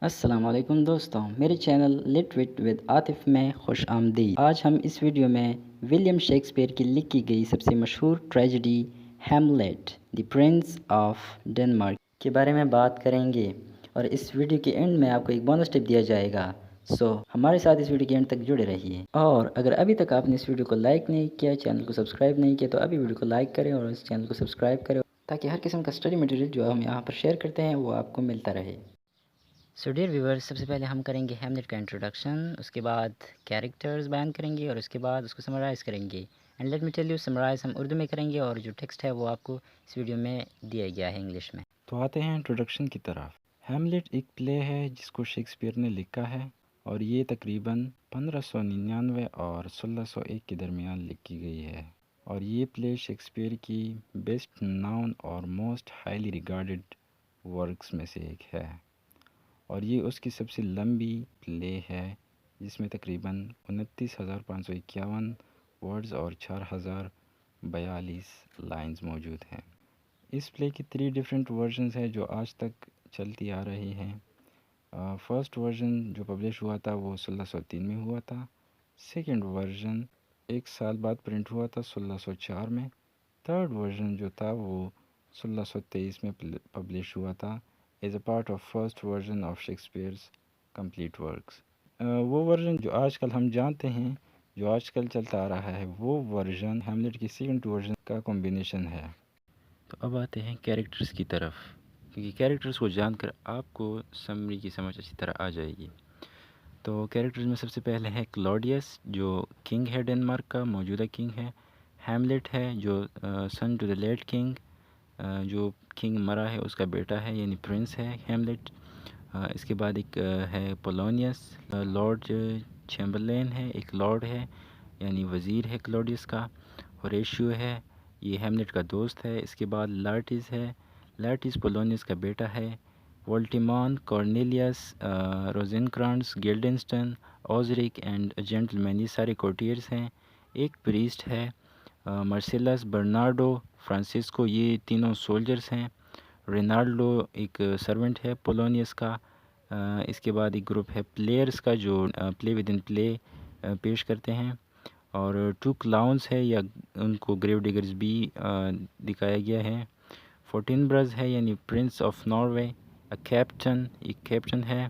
السلام علیکم دوستوں، میرے channel lit wit with Atif میں خوش آمدید۔ آج ہم اس ویڈیو میں ولیم شیکسپیئر کی لکھی گئی سب سے مشہور tragedy Hamlet the prince of Denmark کے بارے میں بات کریں گے، اور اس ویڈیو کے اینڈ میں آپ کو ایک بونس ٹپ دیا جائے گا، سو ہمارے ساتھ اس ویڈیو کے اینڈ تک جڑے رہیے۔ اور اگر ابھی تک آپ نے اس ویڈیو کو لائک نہیں کیا، چینل کو سبسکرائب نہیں کیا، تو ابھی ویڈیو کو لائک کریں اور اس چینل کو سبسکرائب کریں تاکہ ہر قسم کا اسٹڈی مٹیریل جو ہم یہاں پر شیئر کرتے ہیں وہ آپ کو ملتا رہے۔ سو ڈیئر ویورز، سب سے پہلے ہم کریں گے ہیملیٹ کا انٹروڈکشن، اس کے بعد کیریکٹرز بیان کریں گے اور اس کے بعد اس کو سمرائز کریں گے۔ And let me tell you, summarise ہم اردو میں کریں گے اور جو ٹیکسٹ ہے وہ آپ کو اس ویڈیو میں دیا گیا ہے انگلش میں۔ تو آتے ہیں انٹروڈکشن کی طرف۔ ہیملیٹ ایک پلے ہے جس کو شیکسپیئر نے لکھا ہے، اور یہ تقریباً 1599 اور 1601 کے درمیان لکھی گئی ہے، اور یہ پلے شیکسپیئر کی بیسٹ ناؤن اور موسٹ ہائیلی ریگارڈڈ ورکس میں سے ایک ہے، اور یہ اس کی سب سے لمبی پلے ہے جس میں تقریباً 29,551 ورڈز اور 4,042 لائنز موجود ہیں۔ اس پلے کی 3 ڈیفرنٹ ورژنز ہیں جو آج تک چلتی آ رہی ہیں۔ فرسٹ ورژن جو پبلش ہوا تھا وہ 1603 میں ہوا تھا۔ سیکنڈ ورژن 1 سال بعد پرنٹ ہوا تھا 1604 میں۔ تھرڈ ورژن جو تھا وہ 1623 میں پبلش ہوا تھا as a part of first version of Shakespeare's complete works. وہ ورژن جو آج کل ہم جانتے ہیں، جو آج کل چلتا آ رہا ہے، وہ ورژن ہیملیٹ کی سیکنڈ ورژن کا کمبینیشن ہے۔ تو اب آتے ہیں کیریکٹرز کی طرف، کیونکہ کیریکٹرز کو جان کر آپ کو سمری کی سمجھ اچھی طرح آ جائے گی۔ تو کیریکٹرز میں سب سے پہلے ہے کلاڈیس، جو کنگ ہے ڈنمارک کا، موجودہ کنگ ہے۔ ہیملیٹ ہے جو سن ٹو دا لیٹ کنگ، جو کنگ مرا ہے اس کا بیٹا ہے، یعنی پرنس ہے ہیملیٹ۔ اس کے بعد ایک ہے پولونیس، لارڈ چیمبرلین ہے، ایک لارڈ ہے یعنی وزیر ہے کلاڈیس کا۔ ہوریشیو ہے، یہ ہیملیٹ کا دوست ہے۔ اس کے بعد لارٹس ہے، لارٹس پولونیس کا بیٹا ہے۔ وولٹیمان، کارنیلیس، روزنکرانٹس، گلڈنسٹن، اوزرک اینڈ جینٹلمین، یہ سارے کورٹیئرز ہیں۔ ایک پریسٹ ہے، مرسیلس، برنارڈو، فرانسسکو، یہ تینوں سولجرز ہیں۔ رینالڈو ایک سرونٹ ہے پولونیس کا۔ اس کے بعد ایک گروپ ہے پلیئرز کا جو پلے ود ان پلے پیش کرتے ہیں، اور 2 کلاؤنز ہے یا ان کو گریو ڈگرز بھی دکھایا گیا ہے۔ 14 برز ہے یعنی پرنس آف ناروے، کیپٹن، ایک کیپٹن ہے۔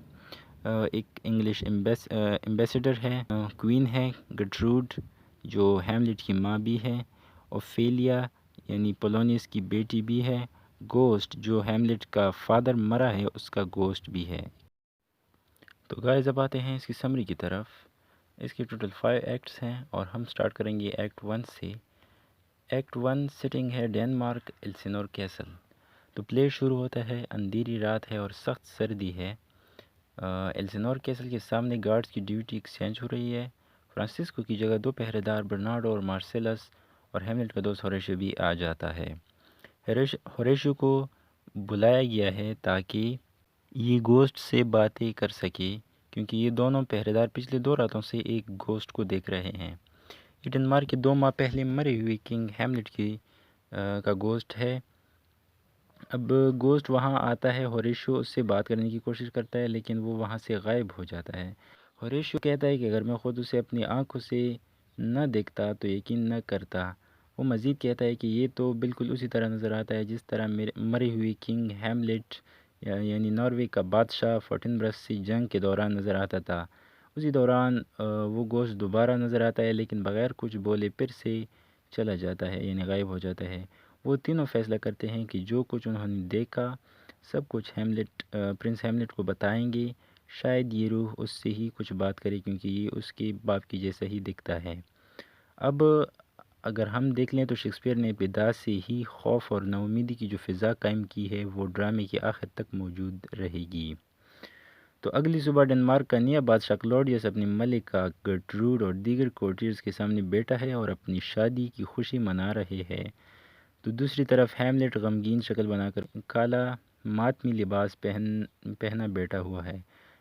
ایک انگلش ایمبیسیڈر ہے۔ کوئین ہے گٹروڈ، جو ہیملیٹ کی ماں بھی ہے۔ اوفیلیا یعنی پولونیس کی بیٹی بھی ہے۔ گوسٹ، جو ہیملیٹ کا فادر مرا ہے اس کا گوسٹ بھی ہے۔ تو گائز اب آتے ہیں اس کی سمری کی طرف۔ اس کی ٹوٹل 5 ایکٹس ہیں، اور ہم سٹارٹ کریں گے ایکٹ 1 سے۔ ایکٹ 1 سٹنگ ہے ڈنمارک ایلسینور کیسل۔ تو پلے شروع ہوتا ہے، اندھیری رات ہے اور سخت سردی ہے۔ ایلسینور کیسل کے سامنے گارڈز کی ڈیوٹی ایکسچینج ہو رہی ہے۔ فرانسسکو کی جگہ 2 پہرے دار برنارڈو اور مارسیلس اور ہیملیٹ کا دوست ہوریشیو بھی آ جاتا ہے۔ ہوریشیو کو بلایا گیا ہے تاکہ یہ گوسٹ سے باتیں کر سکے، کیونکہ یہ دونوں پہرے دار پچھلے 2 راتوں سے ایک گوسٹ کو دیکھ رہے ہیں۔ یہ ڈنمارک کے 2 ماہ پہلے مرے ہوئے کنگ ہیملیٹ کا گوسٹ ہے۔ اب گوسٹ وہاں آتا ہے، ہوریشیو اس سے بات کرنے کی کوشش کرتا ہے لیکن وہ وہاں سے غائب ہو جاتا ہے۔ ہوریشیو کہتا ہے کہ اگر میں خود اسے اپنی آنکھوں سے نہ دیکھتا تو یقین نہ کرتا۔ وہ مزید کہتا ہے کہ یہ تو بالکل اسی طرح نظر آتا ہے جس طرح مرے ہوئے کنگ ہیملیٹ یعنی ناروے کا بادشاہ 14 برس سے جنگ کے دوران نظر آتا تھا۔ اسی دوران وہ گوشت دوبارہ نظر آتا ہے لیکن بغیر کچھ بولے پھر سے چلا جاتا ہے، یعنی غائب ہو جاتا ہے۔ وہ تینوں فیصلہ کرتے ہیں کہ جو کچھ انہوں نے دیکھا سب کچھ پرنس ہیملیٹ کو بتائیں گے۔ شاید یہ روح اس سے ہی کچھ بات کرے کیونکہ یہ اس کے باپ کی جیسا ہی دکھتا ہے۔ اب اگر ہم دیکھ لیں تو شیکسپیئر نے ابتدا سے ہی خوف اور ناامیدی کی جو فضا قائم کی ہے وہ ڈرامے کے آخر تک موجود رہے گی۔ تو اگلی صبح ڈنمارک کا نیا بادشاہ کلاڈیس اپنی ملکہ گٹروڈ اور دیگر کورٹیئرز کے سامنے بیٹھا ہے اور اپنی شادی کی خوشی منا رہے ہیں۔ تو دوسری طرف ہیملیٹ غمگین شکل بنا کر کالا ماتمی لباس پہنا بیٹھا ہوا ہے۔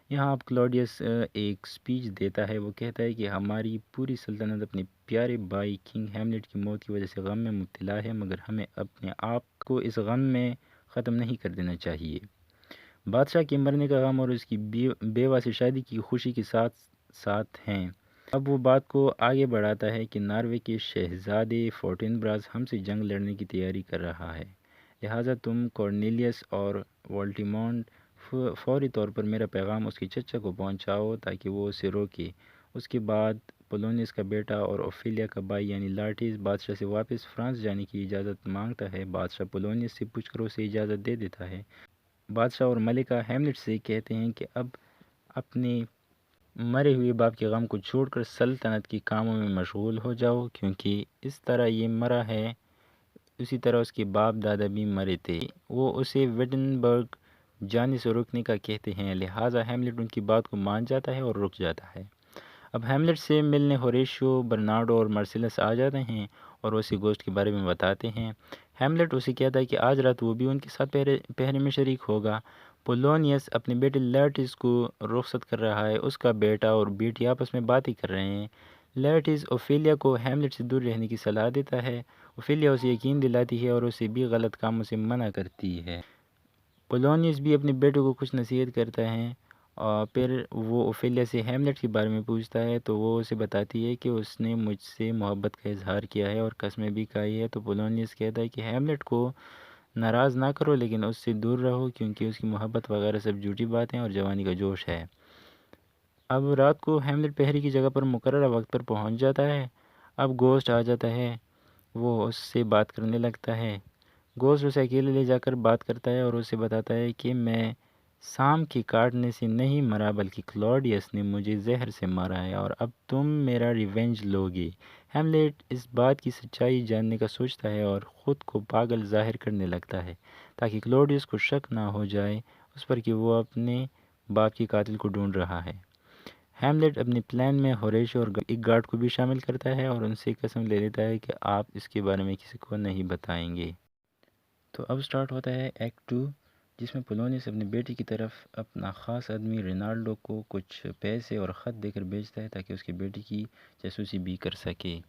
یہاں اب کلاڈیس ایک سپیچ دیتا ہے۔ وہ کہتا ہے کہ ہماری پوری سلطنت اپنے پیارے بھائی کنگ ہیملیٹ کی موت کی وجہ سے غم میں مبتلا ہے، مگر ہمیں اپنے آپ کو اس غم میں ختم نہیں کر دینا چاہیے بادشاہ کے مرنے کا غم اور اس کی بیوہ سے شادی کی خوشی کے ساتھ ساتھ ہیں۔ اب وہ بات کو آگے بڑھاتا ہے کہ ناروے کے شہزادے فورٹینبراس ہم سے جنگ لڑنے کی تیاری کر رہا ہے، لہٰذا تم کورنیلیس اور والٹیمونٹ فوری طور پر میرا پیغام اس کے چچا کو پہنچاؤ تاکہ وہ اسے روکے۔ اس کے بعد پولونیس کا بیٹا اور اوفیلیا کا بھائی یعنی لارٹیس بادشاہ سے واپس فرانس جانے کی اجازت مانگتا ہے۔ بادشاہ پولونیس سے پوچھ کر اسے اجازت دے دیتا ہے۔ بادشاہ اور ملکہ ہیملٹ سے کہتے ہیں کہ اب اپنے مرے ہوئے باپ کے غم کو چھوڑ کر سلطنت کے کاموں میں مشغول ہو جاؤ، کیونکہ اس طرح یہ مرا ہے اسی طرح اس کے باپ دادا بھی مرے تھے۔ وہ اسے وڈنبرگ جانے سے روکنے کا کہتے ہیں، لہٰذا ہیملٹ ان کی بات کو مان جاتا ہے اور رک جاتا ہے۔ اب ہیملٹ سے ملنے ہوریشیو، برنارڈو اور مرسیلس آ جاتے ہیں اور اسے گوشت کے بارے میں بتاتے ہیں۔ ہیملٹ اسے کہتا ہے کہ آج رات وہ بھی ان کے ساتھ پہرے میں شریک ہوگا۔ پولونیس اپنے بیٹے لارٹیس کو رخصت کر رہا ہے، اس کا بیٹا اور بیٹی آپس میں باتیں کر رہے ہیں۔ لارٹیس اوفیلیا کو ہیملٹ سے دور رہنے کی صلاح دیتا ہے۔ اوفیلیا اسے یقین دلاتی ہے اور اسے بھی غلط کاموں سے منع کرتی ہے۔ پولونیس بھی اپنے بیٹے کو کچھ نصیحت کرتا ہے اور پھر وہ اوفیلیا سے ہیملٹ کے بارے میں پوچھتا ہے تو وہ اسے بتاتی ہے کہ اس نے مجھ سے محبت کا اظہار کیا ہے اور قسمیں بھی کھائی ہے۔ تو پولونیس کہتا ہے کہ ہیملٹ کو ناراض نہ کرو لیکن اس سے دور رہو، کیونکہ اس کی محبت وغیرہ سب جھوٹی باتیں اور جوانی کا جوش ہے۔ اب رات کو ہیملٹ پہرے کی جگہ پر مقررہ وقت پر پہنچ جاتا ہے۔ اب گوسٹ آ جاتا ہے، وہ اس سے بات کرنے لگتا ہے۔ گوسٹ اسے اکیلے لے جا کر بات کرتا ہے اور اسے بتاتا ہے کہ میں سام کے کاٹنے سے نہیں مرا بلکہ کلاڈیس نے مجھے زہر سے مارا ہے اور اب تم میرا ریونج لوگے۔ ہیملٹ اس بات کی سچائی جاننے کا سوچتا ہے اور خود کو پاگل ظاہر کرنے لگتا ہے تاکہ کلاڈیس کو شک نہ ہو جائے اس پر کہ وہ اپنے باپ کے قاتل کو ڈھونڈ رہا ہے۔ ہیملٹ اپنے پلان میں ہوریشیو اور ایک گارڈ کو بھی شامل کرتا ہے اور ان سے قسم لے لیتا ہے کہ آپ اس کے بارے میں کسی کو نہیں بتائیں گے۔ تو اب سٹارٹ ہوتا ہے ایکٹ 2، جس میں پولونیس اپنے بیٹی کی طرف اپنا خاص آدمی رینالڈو کو کچھ پیسے اور خط دے کر بھیجتا ہے تاکہ اس کی بیٹی کی جاسوسی بھی کر سکے۔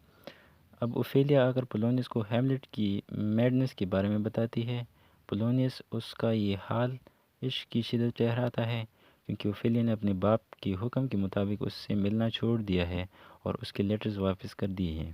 اب اوفیلیا آ کر پولونیس کو ہیملٹ کی میڈنس کے بارے میں بتاتی ہے۔ پولونیس اس کا یہ حال عشق کی شدت ٹھہراتا ہے کیونکہ اوفیلیا نے اپنے باپ کے حکم کے مطابق اس سے ملنا چھوڑ دیا ہے اور اس کے لیٹرز واپس کر دیے ہیں۔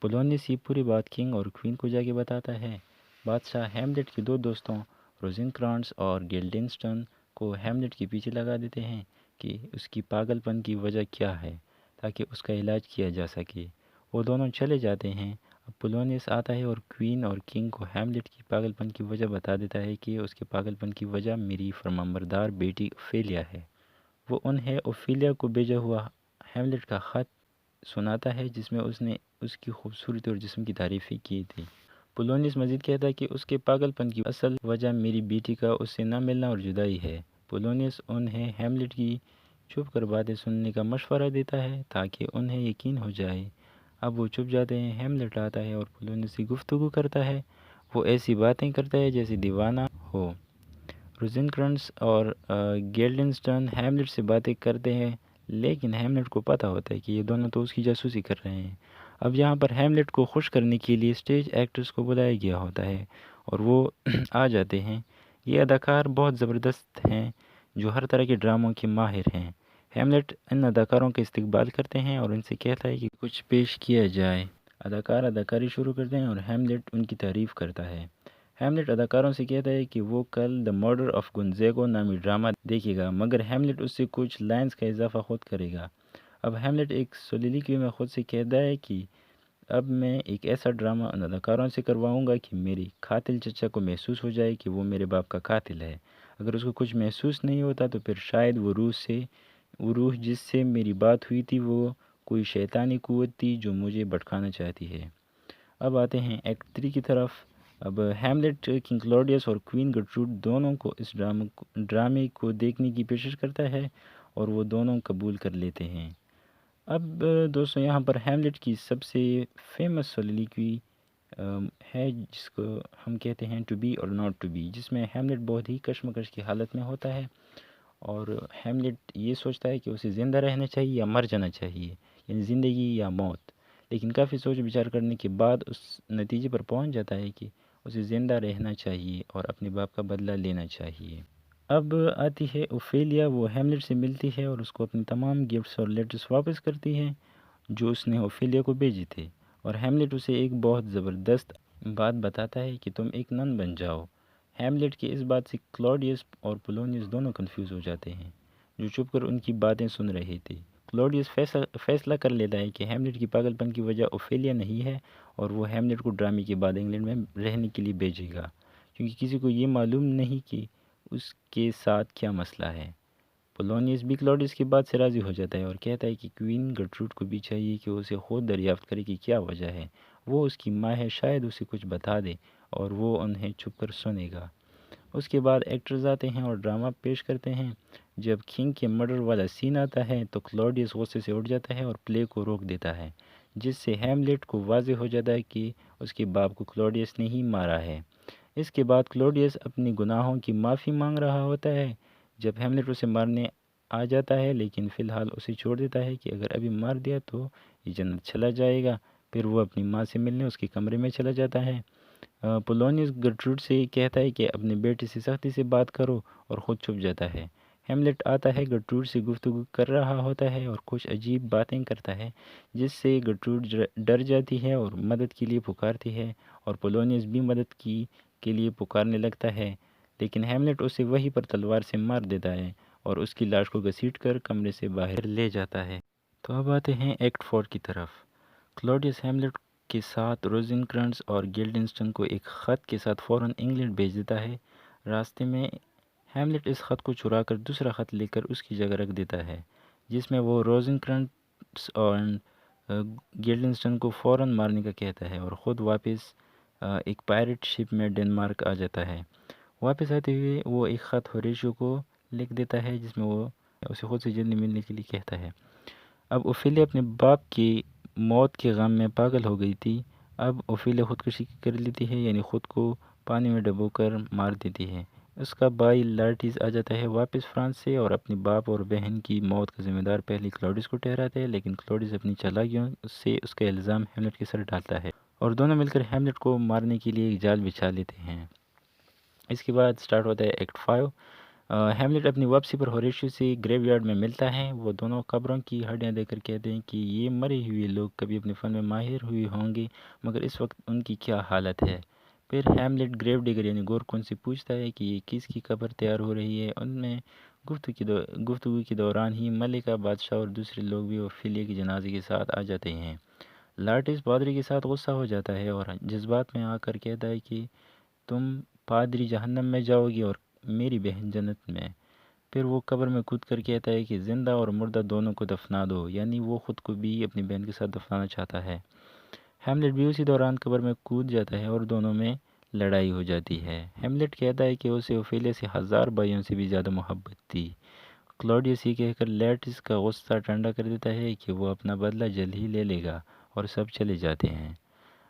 پولونیس یہ پوری بات کنگ اور کوئین کو جا کے بتاتا ہے۔ بادشاہ ہیملٹ کے دو دوستوں روزنکرانٹس اور گلڈنسٹن کو ہیملٹ کے پیچھے لگا دیتے ہیں کہ اس کی پاگل پن کی وجہ کیا ہے تاکہ اس کا علاج کیا جا سکے۔ وہ دونوں چلے جاتے ہیں۔ اب پولونیس آتا ہے اور کوئین اور کنگ کو ہیملٹ کی پاگل پن کی وجہ بتا دیتا ہے کہ اس کے پاگل پن کی وجہ میری فرمانبردار بیٹی اوفیلیا ہے۔ وہ انہیں اوفیلیا کو بھیجا ہوا ہیملٹ کا خط سناتا ہے جس میں اس نے اس کی خوبصورتی اور جسم کی تعریفیں کی تھی۔ پولونیس مزید کہتا ہے کہ اس کے پاگل پن کی اصل وجہ میری بیٹی کا اس سے نہ ملنا اور جدائی ہے۔ پولونیس انہیں ہیملٹ کی چھپ کر باتیں سننے کا مشورہ دیتا ہے تاکہ انہیں یقین ہو جائے۔ اب وہ چھپ جاتے ہیں۔ ہیملٹ آتا ہے اور پولونیس سے گفتگو کرتا ہے۔ وہ ایسی باتیں کرتا ہے جیسے دیوانہ ہو۔ روزنکرانٹس اور گلڈنسٹن ہیملٹ سے باتیں کرتے ہیں لیکن ہیملٹ کو پتہ ہوتا ہے کہ یہ دونوں تو اس کی جاسوسی کر رہے ہیں۔ اب یہاں پر ہیملٹ کو خوش کرنے کے لیے اسٹیج ایکٹرز کو بلایا گیا ہوتا ہے اور وہ آ جاتے ہیں۔ یہ اداکار بہت زبردست ہیں جو ہر طرح کے ڈراموں کے ماہر ہیں۔ ہیملٹ ان اداکاروں کا استقبال کرتے ہیں اور ان سے کہتا ہے کہ کچھ پیش کیا جائے۔ اداکار اداکاری شروع کرتے ہیں اور ہیملٹ ان کی تعریف کرتا ہے۔ ہیملٹ اداکاروں سے کہتا ہے کہ وہ کل دی مرڈر آف گونزیگو نامی ڈرامہ دیکھے گا، مگر ہیملٹ اس سے کچھ لائنز کا اضافہ خود کرے گا۔ اب ہیملٹ ایک سولیلوقی میں خود سے کہتا ہے کہ اب میں ایک ایسا ڈرامہ ان اداکاروں سے کرواؤں گا کہ میرے قاتل چچا کو محسوس ہو جائے کہ وہ میرے باپ کا قاتل ہے۔ اگر اس کو کچھ محسوس نہیں ہوتا تو پھر شاید وہ روح جس سے میری بات ہوئی تھی وہ کوئی شیطانی قوت تھی جو مجھے بھٹکانا چاہتی ہے۔ اب آتے ہیں ایکٹ 3 کی طرف۔ اب ہیملٹ کنگ کلاڈیس اور کوئین گرٹروڈ دونوں کو اس ڈرامے کو دیکھنے کی پیشکش کرتا ہے اور وہ دونوں قبول کر لیتے ہیں۔ اب دوستوں یہاں پر ہیملٹ کی سب سے فیمس سولیلوقی ہے جس کو ہم کہتے ہیں ٹو بی اور ناٹ ٹو بی، جس میں ہیملٹ بہت ہی کشمکش کی حالت میں ہوتا ہے اور ہیملٹ یہ سوچتا ہے کہ اسے زندہ رہنا چاہیے یا مر جانا چاہیے، یعنی زندگی یا موت، لیکن کافی سوچ بچار کرنے کے بعد اس نتیجے پر پہنچ جاتا ہے کہ اسے زندہ رہنا چاہیے اور اپنے باپ کا بدلہ لینا چاہیے۔ اب آتی ہے اوفیلیا، وہ ہیملیٹ سے ملتی ہے اور اس کو اپنی تمام گفٹس اور لیٹرز واپس کرتی ہے جو اس نے اوفیلیا کو بھیجی تھے، اور ہیملیٹ اسے ایک بہت زبردست بات بتاتا ہے کہ تم ایک نن بن جاؤ۔ ہیملیٹ کی اس بات سے کلاوڈیس اور پولونیس دونوں کنفیوز ہو جاتے ہیں جو چھپ کر ان کی باتیں سن رہے تھے۔ کلاوڈیس فیصلہ کر لیتا ہے کہ ہیملیٹ کی پاگل پن کی وجہ اوفیلیا نہیں ہے اور وہ ہیملیٹ کو ڈرامے کے بعد انگلینڈ میں رہنے کے لیے بھیجے گا، کیونکہ کسی کو یہ معلوم نہیں کہ اس کے ساتھ کیا مسئلہ ہے۔ پولونیس بھی کلاوڈیس کی بات سے راضی ہو جاتا ہے اور کہتا ہے کہ کوئین گرٹروڈ کو بھی چاہیے کہ اسے خود دریافت کرے کہ کیا وجہ ہے۔ وہ اس کی ماں ہے، شاید اسے کچھ بتا دے اور وہ انہیں چھپ کر سنے گا۔ اس کے بعد ایکٹرز آتے ہیں اور ڈرامہ پیش کرتے ہیں۔ جب کنگ کے مرڈر والا سین آتا ہے تو کلاوڈیس غصے سے اٹھ جاتا ہے اور پلے کو روک دیتا ہے، جس سے ہیملیٹ کو واضح ہو جاتا ہے کہ اس کے باپ کو کلاوڈیس نے ہی مارا ہے۔ اس کے بعد کلاوڈیس اپنی گناہوں کی معافی مانگ رہا ہوتا ہے جب ہیملیٹ اسے مارنے آ جاتا ہے، لیکن فی الحال اسے چھوڑ دیتا ہے کہ اگر ابھی مار دیا تو یہ جنت چلا جائے گا۔ پھر وہ اپنی ماں سے ملنے اس کے کمرے میں چلا جاتا ہے۔ پولونیس گرٹروڈ سے کہتا ہے کہ اپنے بیٹے سے سختی سے بات کرو اور خود چھپ جاتا ہے۔ ہیملیٹ آتا ہے، گرٹروڈ سے گفتگو کر رہا ہوتا ہے اور کچھ عجیب باتیں کرتا ہے جس سے گرٹروڈ ڈر جاتی ہے اور مدد کے لیے پکارتی ہے، اور پولونیس بھی مدد کے لیے پکارنے لگتا ہے، لیکن ہیملیٹ اسے وہیں پر تلوار سے مار دیتا ہے اور اس کی لاش کو گھسیٹ کر کمرے سے باہر لے جاتا ہے۔ تو اب آتے ہیں ایکٹ 4 کی طرف۔ کلاوڈیس ہیملیٹ کے ساتھ روزنکرنٹس اور گلڈنسٹن کو ایک خط کے ساتھ فوراً انگلینڈ بھیج دیتا ہے۔ راستے میں ہیملیٹ اس خط کو چرا کر دوسرا خط لے کر اس کی جگہ رکھ دیتا ہے، جس میں وہ روزنکرنٹس اور گلڈنسٹن کو فوراً مارنے کا کہتا ہے اور خود واپس ایک پائرٹ شپ میں ڈنمارک آ جاتا ہے۔ واپس آتے ہوئے وہ ایک خط ہوریشیو کو لکھ دیتا ہے جس میں وہ اسے خود سے جلدی ملنے کے لیے کہتا ہے۔ اب اوفیلیا اپنے باپ کی موت کے غم میں پاگل ہو گئی تھی۔ اب اوفیلیا خودکشی کر لیتی ہے، یعنی خود کو پانی میں ڈبو کر مار دیتی ہے۔ اس کا بھائی لارٹیز آ جاتا ہے واپس فرانس سے اور اپنے باپ اور بہن کی موت کا ذمہ دار پہلے کلاوڈیس کو ٹھہراتا ہے، لیکن کلاوڈیس اپنی چالاکیوں سے اس کا الزام ہیملیٹ کے سر ڈالتا ہے اور دونوں مل کر ہیملیٹ کو مارنے کے لیے ایک جال بچھا لیتے ہیں۔ اس کے بعد سٹارٹ ہوتا ہے ایکٹ 5۔ ہیملیٹ اپنی واپسی پر ہوریشیو سے گریو یارڈ میں ملتا ہے۔ وہ دونوں قبروں کی ہڈیاں دیکھ کر کہتے ہیں کہ یہ مرے ہوئے لوگ کبھی اپنے فن میں ماہر ہوئے ہوں گے، مگر اس وقت ان کی کیا حالت ہے۔ پھر ہیملیٹ گریو ڈیگر یعنی گورکون سے پوچھتا ہے کہ یہ کس کی قبر تیار ہو رہی ہے۔ ان میں گفتگو کے دوران ہی ملکہ، بادشاہ اور دوسرے لوگ بھی اوفیلیا کے جنازے کے ساتھ آ جاتے ہیں۔ لارٹس پادری کے ساتھ غصہ ہو جاتا ہے اور جذبات میں آ کر کہتا ہے کہ تم پادری جہنم میں جاؤ گی اور میری بہن جنت میں۔ پھر وہ قبر میں کود کر کہتا ہے کہ زندہ اور مردہ دونوں کو دفنا دو، یعنی وہ خود کو بھی اپنی بہن کے ساتھ دفنانا چاہتا ہے۔ ہیملیٹ بھی اسی دوران قبر میں کود جاتا ہے اور دونوں میں لڑائی ہو جاتی ہے۔ ہیملیٹ کہتا ہے کہ اسے اوفیلیا سے 1000 بھائیوں سے بھی زیادہ محبت تھی۔ کلاوڈیس یہ کہہ کر لارٹس کا غصہ ٹھنڈا کر دیتا ہے کہ وہ اپنا بدلہ جلد ہی لے لے گا اور سب چلے جاتے ہیں۔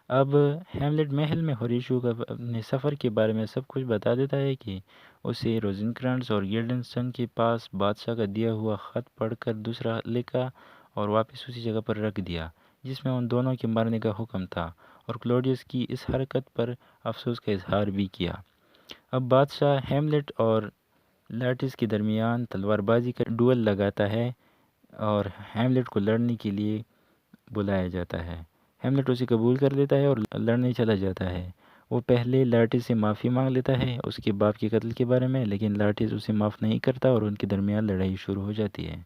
اب ہیملیٹ محل میں ہوریشیو کو اپنے سفر کے بارے میں سب کچھ بتا دیتا ہے کہ اسے روزنکرنٹس اور گلڈنسٹن کے پاس بادشاہ کا دیا ہوا خط پڑھ کر دوسرا لکھا اور واپس اسی جگہ پر رکھ دیا جس میں ان دونوں کے مرنے کا حکم تھا، اور کلاوڈیس کی اس حرکت پر افسوس کا اظہار بھی کیا۔ اب بادشاہ ہیملیٹ اور لارٹس کے درمیان تلوار بازی کا ڈوئل لگاتا ہے اور ہیملیٹ کو لڑنے کے لیے بلایا جاتا ہے۔ ہیملیٹ اسے قبول کر لیتا ہے اور لڑنے چلا جاتا ہے۔ وہ پہلے لارٹس سے معافی مانگ لیتا ہے اس کے باپ کے قتل کے بارے میں، لیکن لارٹس اسے معاف نہیں کرتا اور ان کے درمیان لڑائی شروع ہو جاتی ہے۔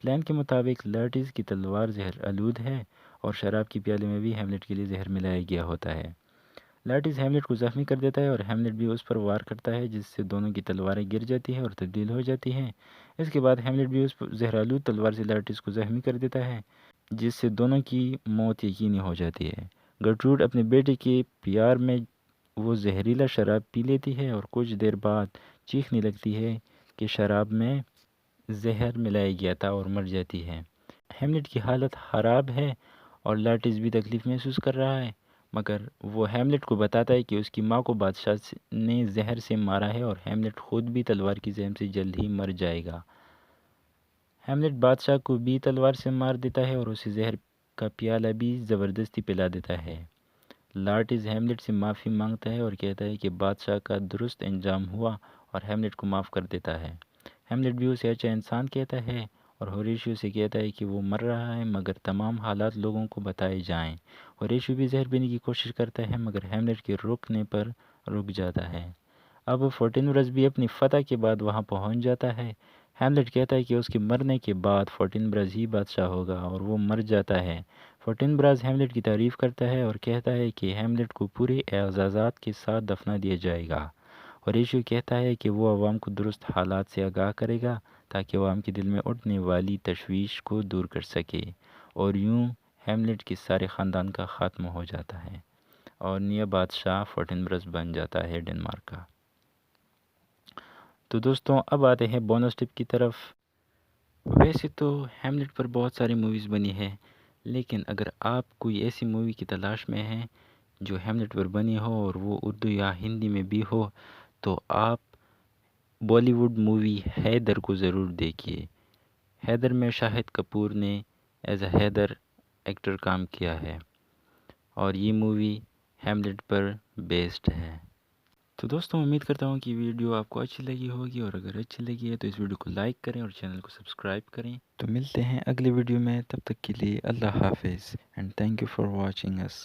پلان کے مطابق لارٹس کی تلوار زہر آلود ہے اور شراب کی پیالے میں بھی ہیملیٹ کے لیے زہر ملایا گیا ہوتا ہے۔ لارٹس ہیملیٹ کو زخمی کر دیتا ہے اور ہیملیٹ بھی اس پر وار کرتا ہے جس سے دونوں کی تلواریں گر جاتی ہیں اور تبدیل ہو جاتی ہیں۔ اس کے بعد ہیملیٹ بھی اس زہر آلود تلوار سے لارٹس کو زخمی کر دیتا ہے جس سے دونوں کی موت یقینی ہو جاتی ہے۔ گرٹروڈ اپنے بیٹے کے پیار میں وہ زہریلا شراب پی لیتی ہے اور کچھ دیر بعد چیخنے لگتی ہے کہ شراب میں زہر ملایا گیا تھا اور مر جاتی ہے۔ ہیملیٹ کی حالت خراب ہے اور لارٹس بھی تکلیف محسوس کر رہا ہے، مگر وہ ہیملیٹ کو بتاتا ہے کہ اس کی ماں کو بادشاہ نے زہر سے مارا ہے اور ہیملیٹ خود بھی تلوار کی زہر سے جلد ہی مر جائے گا۔ ہیملیٹ بادشاہ کو بھی تلوار سے مار دیتا ہے اور اسے زہر کا پیالہ بھی زبردستی پلا دیتا ہے۔ لارٹز ہیملیٹ سے معافی مانگتا ہے اور کہتا ہے کہ بادشاہ کا درست انجام ہوا اور ہیملیٹ کو معاف کر دیتا ہے۔ ہیملیٹ بھی اسے اچھا انسان کہتا ہے اور ہوریشیو سے کہتا ہے کہ وہ مر رہا ہے مگر تمام حالات لوگوں کو بتائے جائیں۔ ہوریشیو بھی زہر پینے کی کوشش کرتا ہے مگر ہیملیٹ کے رکنے پر رک جاتا ہے۔ اب فورٹینبرس بھی اپنی فتح کے بعد وہاں پہنچ جاتا ہے۔ ہیملیٹ کہتا ہے کہ اس کے مرنے کے بعد فورٹینبرس ہی بادشاہ ہوگا اور وہ مر جاتا ہے۔ فورٹینبرس ہیملیٹ کی تعریف کرتا ہے اور کہتا ہے کہ ہیملیٹ کو پورے اعزازات کے ساتھ دفنا دیا جائے گا۔ ہوریشیو کہتا ہے کہ وہ عوام کو درست حالات سے آگاہ کرے گا تاکہ عوام کے دل میں اٹھنے والی تشویش کو دور کر سکے، اور یوں ہیملیٹ کے سارے خاندان کا خاتمہ ہو جاتا ہے اور نیا بادشاہ فورٹینبرس بن جاتا ہے ڈنمارک کا۔ تو دوستوں اب آتے ہیں بونس ٹپ کی طرف۔ ویسے تو ہیملیٹ پر بہت ساری موویز بنی ہے، لیکن اگر آپ کوئی ایسی مووی کی تلاش میں ہیں جو ہیملیٹ پر بنی ہو اور وہ اردو یا ہندی میں بھی ہو، تو آپ بالی ووڈ مووی حیدر کو ضرور دیکھیے۔ حیدر میں شاہد کپور نے ایز اے حیدر ایکٹر کام کیا ہے اور یہ مووی ہیملیٹ پر بیسڈ ہے۔ تو دوستوں امید کرتا ہوں کہ ویڈیو آپ کو اچھی لگی ہوگی، اور اگر اچھی لگی ہے تو اس ویڈیو کو لائک کریں اور چینل کو سبسکرائب کریں۔ تو ملتے ہیں اگلے ویڈیو میں، تب تک کے لیے اللہ حافظ and thank you for watching us.